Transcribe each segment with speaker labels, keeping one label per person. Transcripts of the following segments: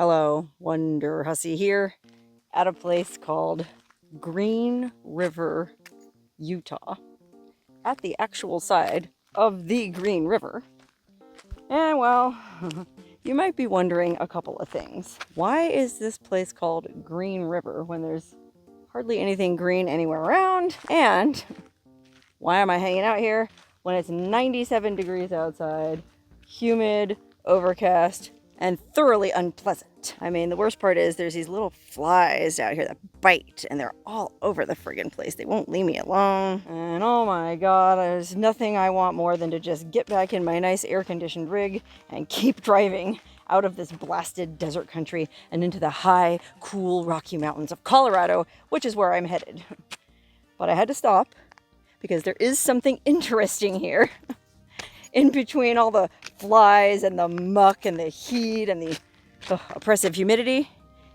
Speaker 1: Hello, Wonderhussy here at a place called Green River, Utah, at the actual side of the Green River. And well, you might be wondering a couple of things. Why is this place called Green River when there's hardly anything green anywhere around? And why am I hanging out here when it's 97 degrees outside, humid, overcast, and thoroughly unpleasant? I mean, the worst part is there's these little flies out here that bite, and they're all over the friggin' place. They won't leave me alone. And oh my god, there's nothing I want more than to just get back in my nice air-conditioned rig and keep driving out of this blasted desert country and into the high, cool Rocky Mountains of Colorado, which is where I'm headed. But I had to stop because there is something interesting here in between all the flies and the muck and the heat and the oppressive humidity,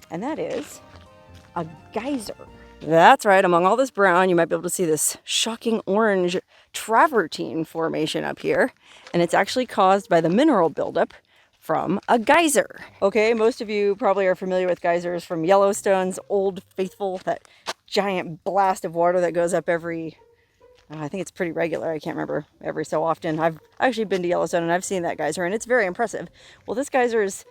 Speaker 1: and that is a geyser. That's right, among all this brown, you might be able to see this shocking orange Travertine formation up here, and it's actually caused by the mineral buildup from a geyser. Okay, most of you probably are familiar with geysers from Yellowstone's Old Faithful, that giant blast of water that goes up every I think it's pretty regular. I can't remember, every so often. I've actually been to Yellowstone and I've seen that geyser, and it's very impressive. Well, this geyser is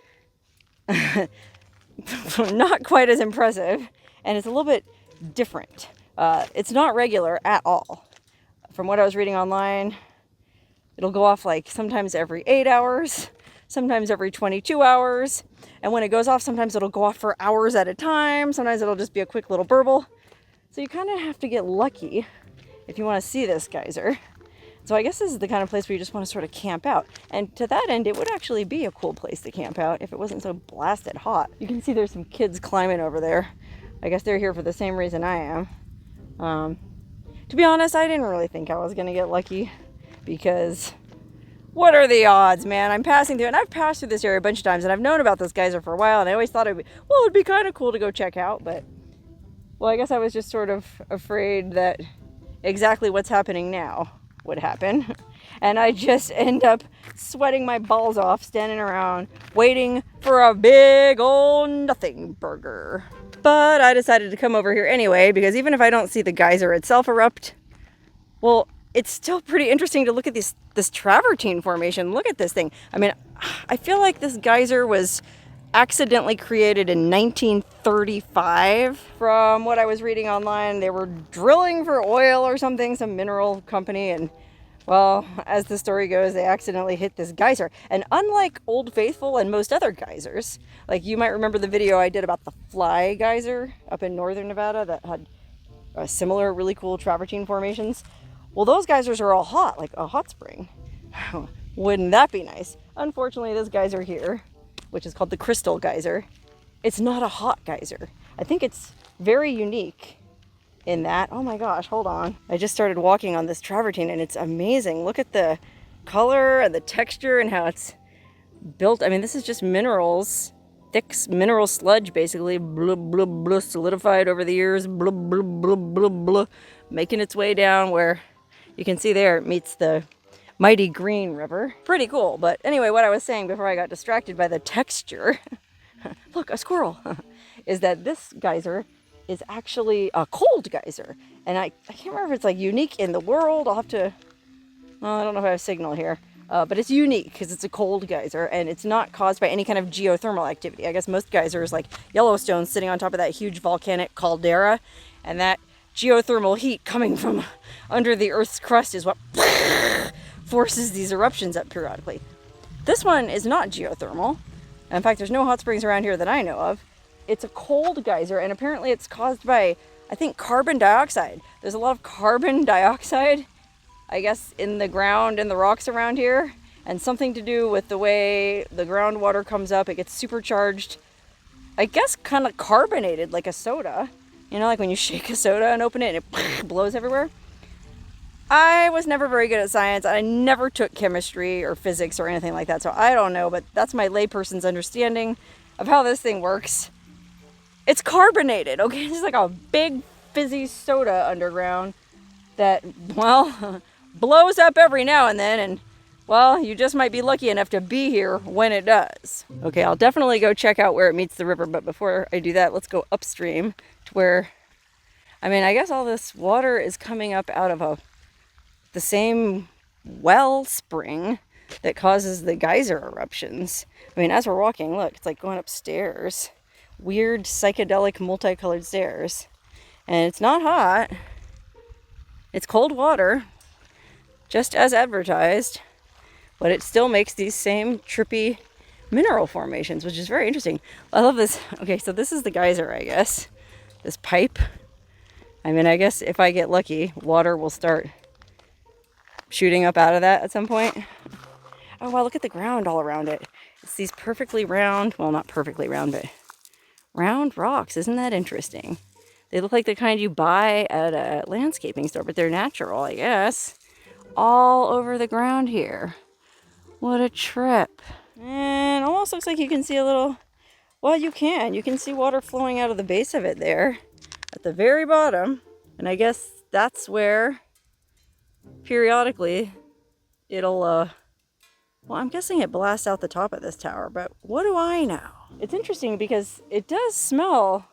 Speaker 1: not quite as impressive, and it's a little bit different. It's not regular at all. From what I was reading online, it'll go off like sometimes every 8 hours, sometimes every 22 hours. And when it goes off, sometimes it'll go off for hours at a time. Sometimes it'll just be a quick little burble. So you kind of have to get lucky if you want to see this geyser. So I guess this is the kind of place where you just want to sort of camp out. And to that end, it would actually be a cool place to camp out if it wasn't so blasted hot. You can see there's some kids climbing over there. I guess they're here for the same reason I am. To be honest, I didn't really think I was going to get lucky, because what are the odds, man? I'm passing through, and I've passed through this area a bunch of times, and I've known about this geyser for a while, and I always thought it'd be kind of cool to go check out, but well, I guess I was just sort of afraid that exactly what's happening now would happen. And I just end up sweating my balls off, standing around, waiting for a big old nothing burger. But I decided to come over here anyway, because even if I don't see the geyser itself erupt, well, it's still pretty interesting to look at this Travertine formation. Look at this thing. I mean, I feel like this geyser was accidentally created in 1935. From what I was reading online, they were drilling for oil or something, some mineral company, and well, as the story goes, they accidentally hit this geyser. And unlike Old Faithful and most other geysers, like you might remember the video I did about the Fly geyser up in northern Nevada that had similar really cool Travertine formations. Well, those geysers are all hot, like a hot spring. Wouldn't that be nice? Unfortunately, this geyser here, which is called the Crystal Geyser, it's not a hot geyser. I think it's very unique in that, oh my gosh, hold on. I just started walking on this Travertine and it's amazing. Look at the color and the texture and how it's built. I mean, this is just minerals, thick mineral sludge basically, blah, blah, blah, solidified over the years, blah, blah, blah, blah, blah, making its way down where you can see there it meets the mighty Green River. Pretty cool. But anyway, what I was saying before I got distracted by the texture, look, a squirrel, is that this geyser is actually a cold geyser. And I can't remember if it's like unique in the world. I'll have to, well, I don't know if I have signal here, but it's unique because it's a cold geyser and it's not caused by any kind of geothermal activity. I guess most geysers, like Yellowstone, sitting on top of that huge volcanic caldera, and that geothermal heat coming from under the Earth's crust is what forces these eruptions up periodically. This one is not geothermal. In fact, there's no hot springs around here that I know of. It's a cold geyser, and apparently it's caused by, I think, carbon dioxide. There's a lot of carbon dioxide, I guess, in the ground and the rocks around here, and something to do with the way the groundwater comes up. It gets supercharged, I guess, kind of carbonated, like a soda. You know, like when you shake a soda and open it and it blows everywhere. I was never very good at science. I never took chemistry or physics or anything like that, so I don't know, but that's my layperson's understanding of how this thing works. It's carbonated, okay? It's like a big fizzy soda underground that, well, blows up every now and then, and well, you just might be lucky enough to be here when it does. Okay, I'll definitely go check out where it meets the river, but before I do that, let's go upstream to where, I mean, I guess all this water is coming up out of the same well spring that causes the geyser eruptions. I mean, as we're walking, look, it's like going upstairs. Weird, psychedelic, multicolored stairs. And it's not hot. It's cold water, just as advertised. But it still makes these same trippy mineral formations, which is very interesting. I love this. Okay, so this is the geyser, I guess. This pipe. I mean, I guess if I get lucky, water will start shooting up out of that at some point. Oh, wow, look at the ground all around it. It's these perfectly round, well, not perfectly round, but round rocks. Isn't that interesting? They look like the kind you buy at a landscaping store, but they're natural, I guess. All over the ground here. What a trip. And almost looks like you can see a little, well, you can see water flowing out of the base of it there at the very bottom. And I guess that's where periodically it'll, well, I'm guessing it blasts out the top of this tower, but what do I know? It's interesting because it does smell,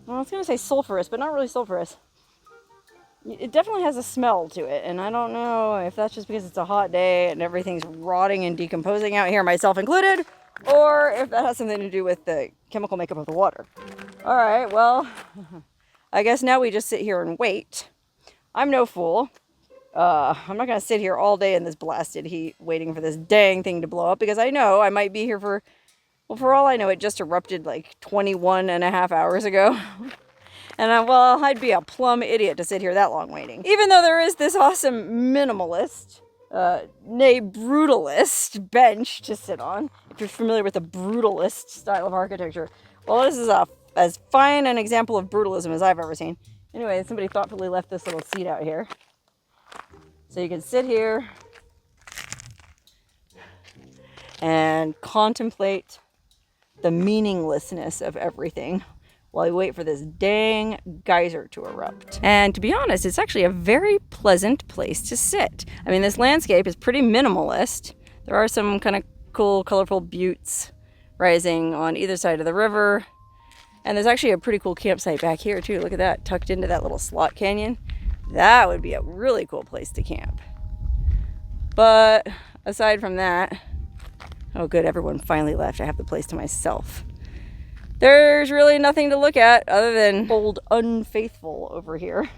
Speaker 1: well, I was going to say sulfurous, but not really sulfurous. It definitely has a smell to it, and I don't know if that's just because it's a hot day and everything's rotting and decomposing out here, myself included, or if that has something to do with the chemical makeup of the water. All right, well, I guess now we just sit here and wait. I'm no fool. I'm not going to sit here all day in this blasted heat waiting for this dang thing to blow up, because I know I might be here for, well, for all I know, it just erupted like 21 and a half hours ago. And well, I'd be a plumb idiot to sit here that long waiting. Even though there is this awesome minimalist, nay brutalist bench to sit on, if you're familiar with the brutalist style of architecture. Well, this is as fine an example of brutalism as I've ever seen. Anyway, somebody thoughtfully left this little seat out here. So you can sit here and contemplate the meaninglessness of everything while you wait for this dang geyser to erupt. And to be honest, it's actually a very pleasant place to sit. I mean, this landscape is pretty minimalist. There are some kind of cool, colorful buttes rising on either side of the river. And there's actually a pretty cool campsite back here too. Look at that, tucked into that little slot canyon. That would be a really cool place to camp. But aside from that, oh good, everyone finally left. I have the place to myself. There's really nothing to look at other than old Unfaithful over here.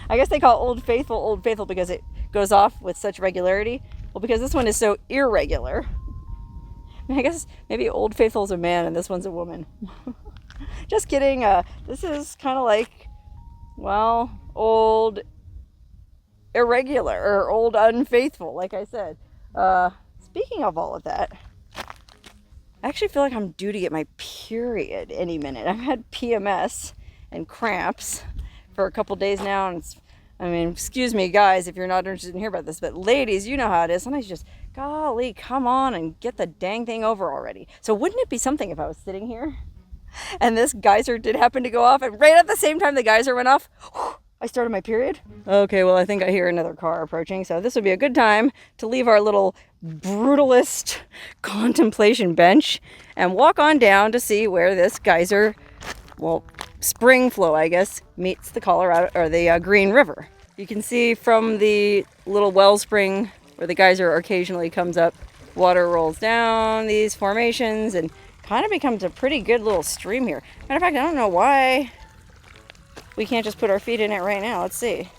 Speaker 1: I guess they call Old Faithful because it goes off with such regularity. Well, because this one is so irregular. I guess maybe Old Faithful is a man and this one's a woman. Just kidding. This is kind of like, well, old irregular or old Unfaithful, like I said. Speaking of all of that, I actually feel like I'm due to get my period any minute. I've had PMS and cramps for a couple days now, and I mean, excuse me guys if you're not interested in hearing about this, but ladies, you know how it is. Sometimes you just, golly, come on and get the dang thing over already. So wouldn't it be something if I was sitting here and this geyser did happen to go off, and right at the same time the geyser went off, I started my period? Okay, well, I think I hear another car approaching, so this would be a good time to leave our little brutalist contemplation bench and walk on down to see where this geyser, well, spring flow, I guess, meets the Colorado, or the Green River. You can see from the little wellspring where the geyser occasionally comes up, water rolls down these formations and kind of becomes a pretty good little stream here. Matter of fact, I don't know why we can't just put our feet in it right now. Let's see.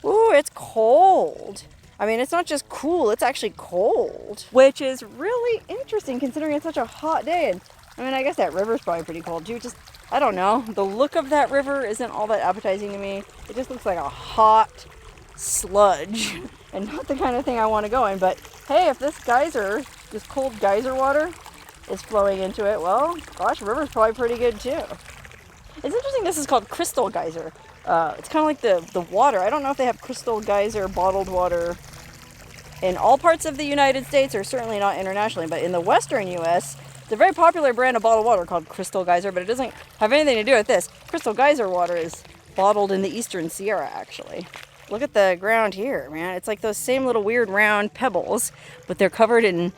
Speaker 1: Ooh, it's cold. I mean, it's not just cool, it's actually cold, which is really interesting considering it's such a hot day. And I mean, I guess that river's probably pretty cold too. Just, I don't know. The look of that river isn't all that appetizing to me. It just looks like a hot sludge and not the kind of thing I want to go in. But hey, if this geyser, this cold geyser water is flowing into it, well, gosh, the river's probably pretty good too. It's interesting this is called Crystal Geyser. It's kind of like the water. I don't know if they have Crystal Geyser bottled water in all parts of the United States, or certainly not internationally, but in the western U.S., it's a very popular brand of bottled water called Crystal Geyser, but it doesn't have anything to do with this. Crystal Geyser water is bottled in the Eastern Sierra, actually. look at the ground here, man. It's like those same little weird round pebbles, but they're covered in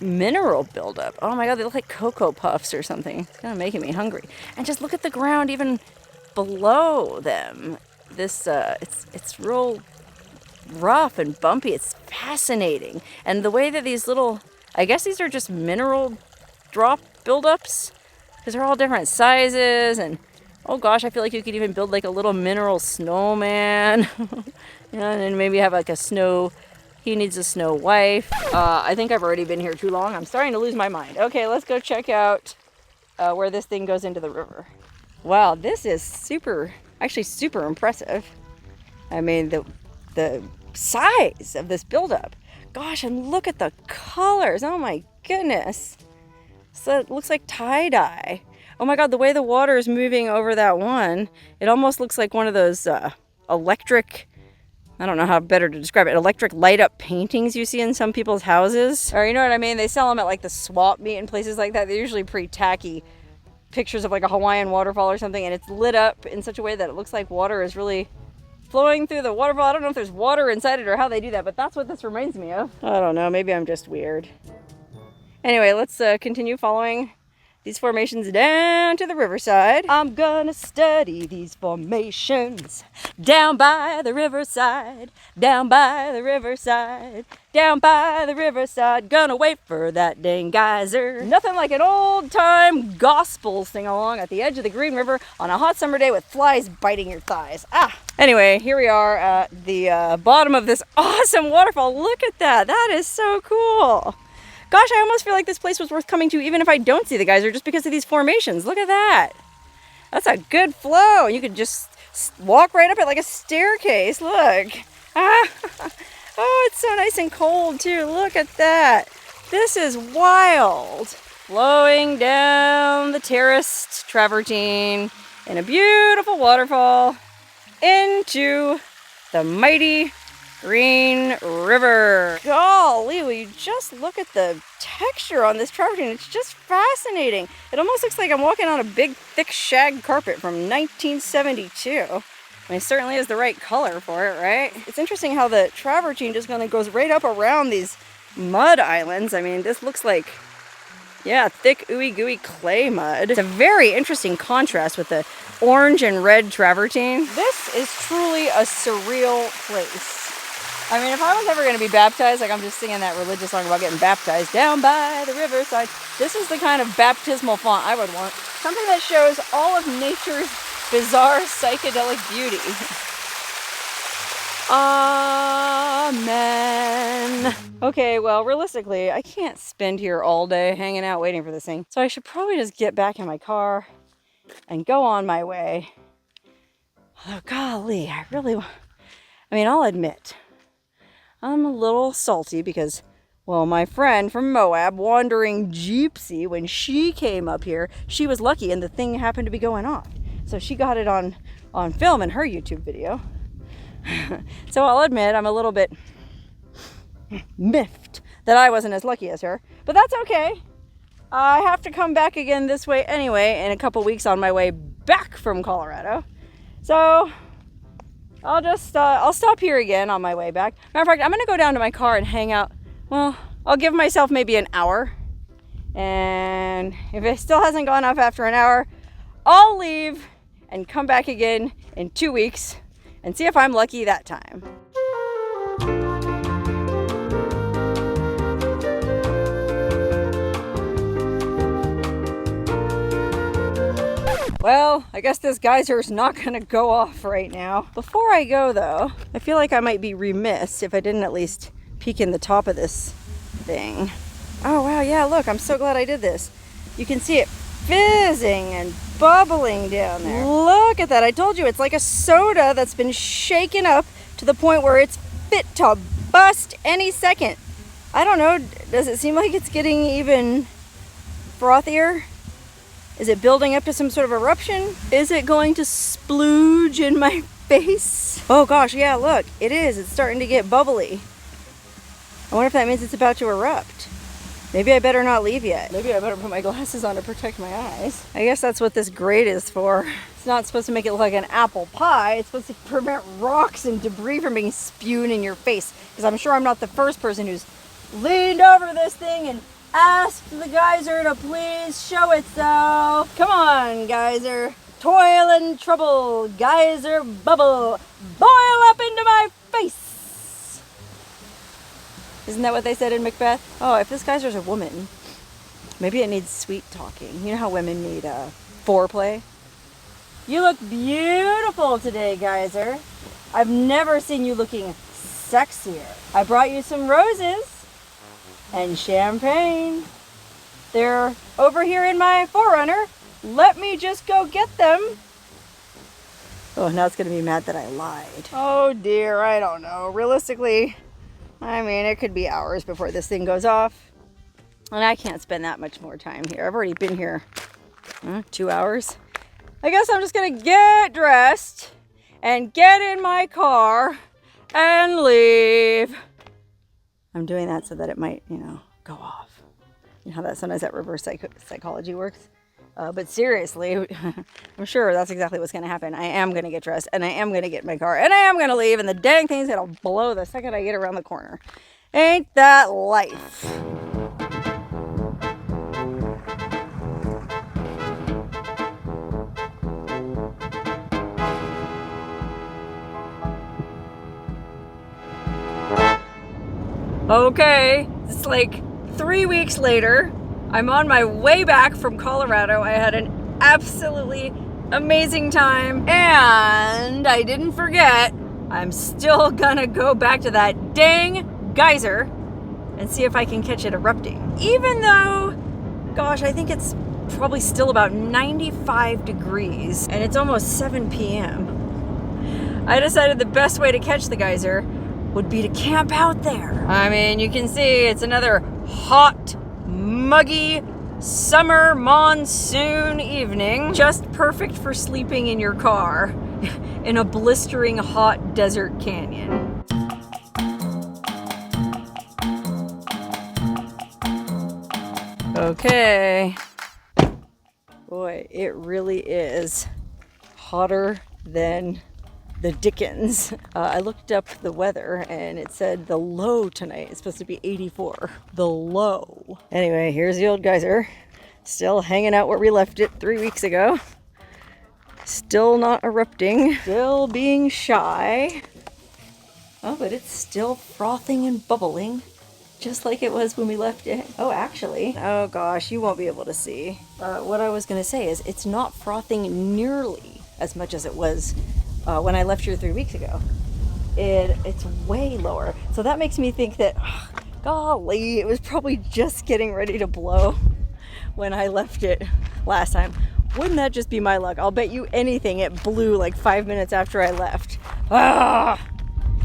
Speaker 1: mineral buildup. Oh my God, they look like Cocoa Puffs or something. It's kind of making me hungry. And just look at the ground even below them. This, it's real rough and bumpy. It's fascinating. And the way that these little, I guess these are just mineral drop buildups, because they're all different sizes. And oh gosh, I feel like you could even build like a little mineral snowman. Yeah, and then maybe have like a snow, he needs a snow wife. I think I've already been here too long. I'm starting to lose my mind. Okay, let's go check out where this thing goes into the river. Wow, this is actually super impressive. I mean, the size of this buildup. Gosh, and look at the colors. Oh my goodness. So it looks like tie-dye. Oh my God, the way the water is moving over that one, it almost looks like one of those electric, I don't know how better to describe it, electric light up paintings you see in some people's houses. Or you know what I mean? They sell them at like the swap meet and places like that. They're usually pretty tacky pictures of like a Hawaiian waterfall or something, and it's lit up in such a way that it looks like water is really flowing through the waterfall. I don't know if there's water inside it or how they do that, but that's what this reminds me of. I don't know, maybe I'm just weird. Anyway, let's continue following these formations down to the riverside. I'm gonna study these formations down by the riverside, down by the riverside, down by the riverside. Gonna wait for that dang geyser. Nothing like an old time gospel sing along at the edge of the Green River on a hot summer day with flies biting your thighs. Anyway, here we are at the bottom of this awesome waterfall. Look at that. That is so cool. Gosh, I almost feel like this place was worth coming to even if I don't see the geyser, just because of these formations. Look at that. That's a good flow. You could just walk right up it like a staircase. Look. Oh, it's so nice and cold too. Look at that. This is wild. Flowing down the terraced Travertine in a beautiful waterfall into the mighty Green River. Golly, will you just look at the texture on this travertine? It's just fascinating. It almost looks like I'm walking on a big, thick shag carpet from 1972. I mean, it certainly is the right color for it, right? It's interesting how the travertine just kind of goes right up around these mud islands. I mean, this looks like, yeah, thick, ooey gooey clay mud. It's a very interesting contrast with the orange and red travertine. This is truly a surreal place. I mean, if I was ever going to be baptized, like I'm just singing that religious song about getting baptized down by the riverside, this is the kind of baptismal font I would want. Something that shows all of nature's bizarre psychedelic beauty. Amen. Okay, well, realistically, I can't spend here all day hanging out waiting for this thing. So I should probably just get back in my car and go on my way. Oh, golly, I'll admit, I'm a little salty because, well, my friend from Moab, Wandering Gypsy, when she came up here, she was lucky and the thing happened to be going off. So she got it on film in her YouTube video. So I'll admit I'm a little bit miffed that I wasn't as lucky as her. But that's okay. I have to come back again this way anyway in a couple weeks on my way back from Colorado. So I'll stop here again on my way back. Matter of fact, I'm going to go down to my car and hang out. Well, I'll give myself maybe an hour. And if it still hasn't gone off after an hour, I'll leave and come back again in 2 weeks and see if I'm lucky that time. Well, I guess this geyser's not gonna go off right now. Before I go though, I feel like I might be remiss if I didn't at least peek in the top of this thing. Oh wow, yeah, look, I'm so glad I did this. You can see it fizzing and bubbling down there. Look at that, I told you, it's like a soda that's been shaken up to the point where it's fit to bust any second. I don't know, does it seem like it's getting even frothier? Is it building up to some sort of eruption? Is it going to splooge in my face? Oh gosh, yeah, look, it is. It's starting to get bubbly. I wonder if that means it's about to erupt. Maybe I better not leave yet. Maybe I better put my glasses on to protect my eyes. I guess that's what this grate is for. It's not supposed to make it look like an apple pie. It's supposed to prevent rocks and debris from being spewed in your face. Because I'm sure I'm not the first person who's leaned over this thing and asked the geyser to please show itself. Come on, geyser. Toil and trouble, geyser bubble, boil up into my face. Isn't that what they said in Macbeth? Oh, if this geyser's a woman, maybe it needs sweet talking. You know how women need foreplay? You look beautiful today, geyser. I've never seen you looking sexier. I brought you some roses and champagne. They're over here in my Forerunner. Let me just go get them. Oh, now it's going to be mad that I lied. Oh dear, I don't know. Realistically, I mean, it could be hours before this thing goes off. And I can't spend that much more time here. I've already been here 2 hours. I guess I'm just going to get dressed and get in my car and leave. I'm doing that so that it might, go off. You know how that sometimes that reverse psychology works? But seriously, I'm sure that's exactly what's going to happen. I am going to get dressed, and I am going to get in my car, and I am going to leave, and the dang thing's going to blow the second I get around the corner. Ain't that life? Okay, it's like 3 weeks later. I'm on my way back from Colorado. I had an absolutely amazing time, and I didn't forget, I'm still gonna go back to that dang geyser and see if I can catch it erupting. Even though, gosh, I think it's probably still about 95 degrees, and it's almost 7 p.m. I decided the best way to catch the geyser would be to camp out there. I mean, you can see it's another hot, muggy summer monsoon evening, just perfect for sleeping in your car in a blistering hot desert canyon. Okay. Boy, it really is hotter than the Dickens. I looked up the weather and it said the low tonight is supposed to be 84. The low. Anyway, here's the old geyser. Still hanging out where we left it 3 weeks ago. Still not erupting. Still being shy. Oh, but it's still frothing and bubbling. Just like it was when we left it. Oh, actually. Oh gosh, you won't be able to see. What I was gonna say is it's not frothing nearly as much as it was when I left here 3 weeks ago. It's way lower. So that makes me think that, golly, it was probably just getting ready to blow when I left it last time. Wouldn't that just be my luck? I'll bet you anything it blew like 5 minutes after I left.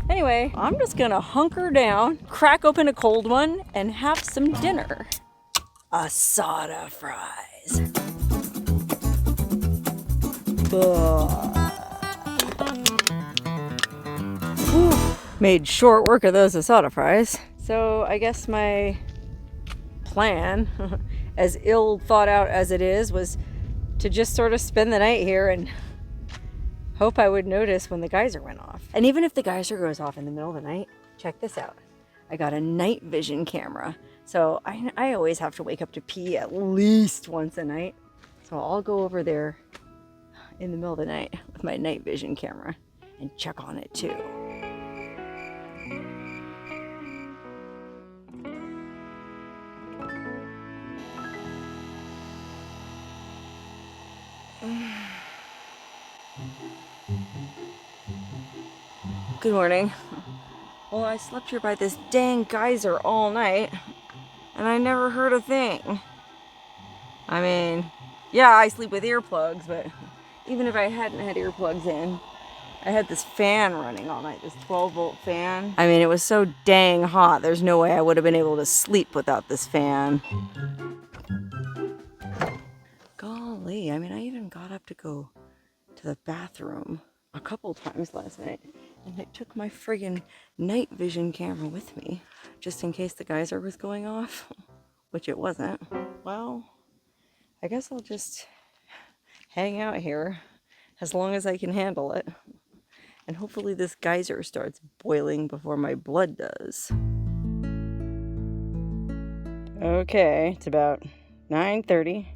Speaker 1: Anyway, I'm just gonna hunker down, crack open a cold one, and have some dinner. Asada fries. Made short work of those asada fries. So I guess my plan, as ill thought out as it is, was to just sort of spend the night here and hope I would notice when the geyser went off. And even if the geyser goes off in the middle of the night, check this out. I got a night vision camera. So I always have to wake up to pee at least once a night. So I'll go over there in the middle of the night with my night vision camera and check on it too. Good morning. Well, I slept here by this dang geyser all night, and I never heard a thing. I mean, yeah, I sleep with earplugs, but even if I hadn't had earplugs in, I had this fan running all night, this 12-volt fan. I mean, it was so dang hot, there's no way I would have been able to sleep without this fan. Golly, I mean, I even got up to go to the bathroom a couple times last night, and I took my friggin' night vision camera with me just in case the geyser was going off. which it wasn't. Well, I guess I'll just hang out here as long as I can handle it. And hopefully this geyser starts boiling before my blood does. Okay, it's about 9:30.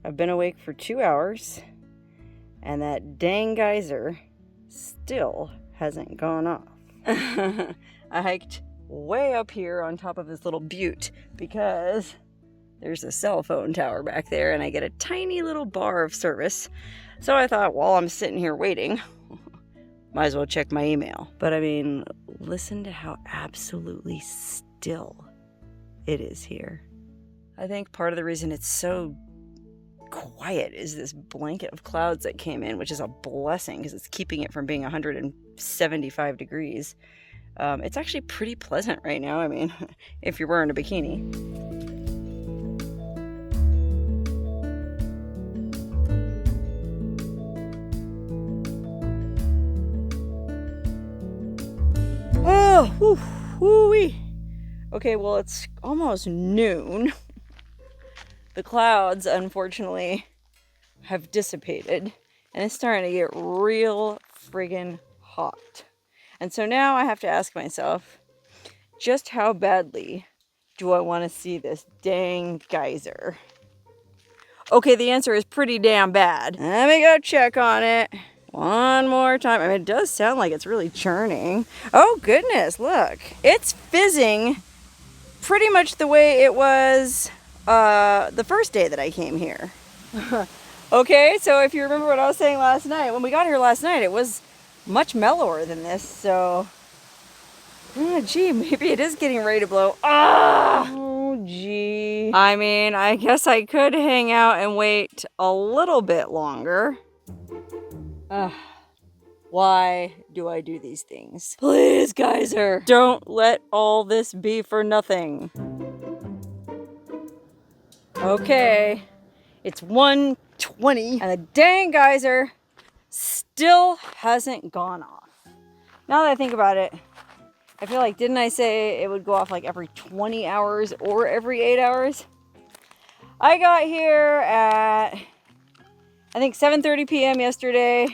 Speaker 1: I've been awake for 2 hours, and that dang geyser still hasn't gone off. I hiked way up here on top of this little butte because there's a cell phone tower back there and I get a tiny little bar of service. So I thought, while I'm sitting here waiting, might as well check my email. But I mean, listen to how absolutely still it is here. I think part of the reason it's so quiet is this blanket of clouds that came in, which is a blessing because it's keeping it from being 175 degrees. It's actually pretty pleasant right now. I mean, if you're wearing a bikini. Oh, whoo-wee. Okay, well, it's almost noon. The clouds, unfortunately, have dissipated, and it's starting to get real friggin' hot. And so now I have to ask myself, just how badly do I want to see this dang geyser? Okay, the answer is pretty damn bad. Let me go check on it one more time. I mean, it does sound like it's really churning. Oh, goodness, look. It's fizzing pretty much the way it was the first day that I came here. Okay, so if you remember what I was saying last night, when we got here last night, it was much mellower than this, so gee, maybe it is getting ready to blow. Oh, gee. I mean, I guess I could hang out and wait a little bit longer. Why do I do these things? Please, geyser, don't let all this be for nothing. Okay, it's 1:20 and the dang geyser still hasn't gone off. Now that I think about it, I feel like, didn't I say it would go off like every 20 hours or every 8 hours? I got here at, I think, 7:30 p.m. yesterday.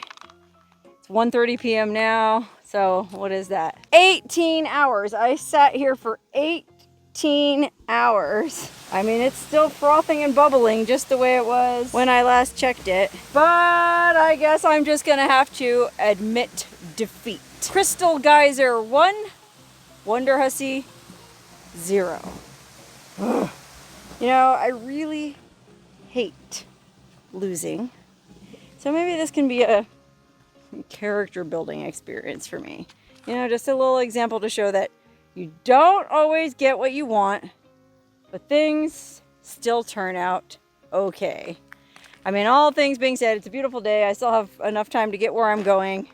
Speaker 1: It's 1:30 p.m. now. So what is that? 18 hours. I sat here for 18 hours. I mean, it's still frothing and bubbling just the way it was when I last checked it. But I guess I'm just gonna have to admit defeat. Crystal Geyser 1, wonderhussie 0. Ugh. You know, I really hate losing. So maybe this can be a character building experience for me. You know, just a little example to show that you don't always get what you want, but things still turn out okay. I mean, all things being said, it's a beautiful day. I still have enough time to get where I'm going.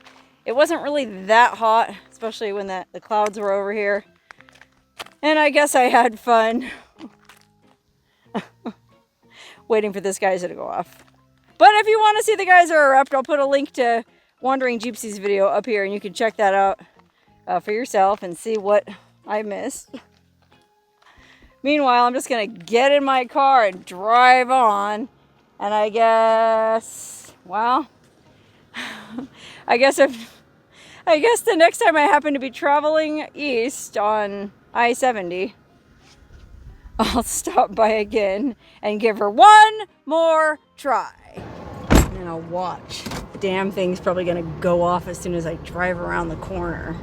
Speaker 1: It wasn't really that hot, especially when the clouds were over here. And I guess I had fun waiting for this geyser to go off. But if you want to see the geyser erupt, I'll put a link to Wandering Gypsy's video up here, and you can check that out for yourself and see what I missed. Meanwhile, I'm just going to get in my car and drive on. And I guess, well, I guess the next time I happen to be traveling east on I-70, I'll stop by again and give her one more try. And then I'll watch. The damn thing's probably going to go off as soon as I drive around the corner.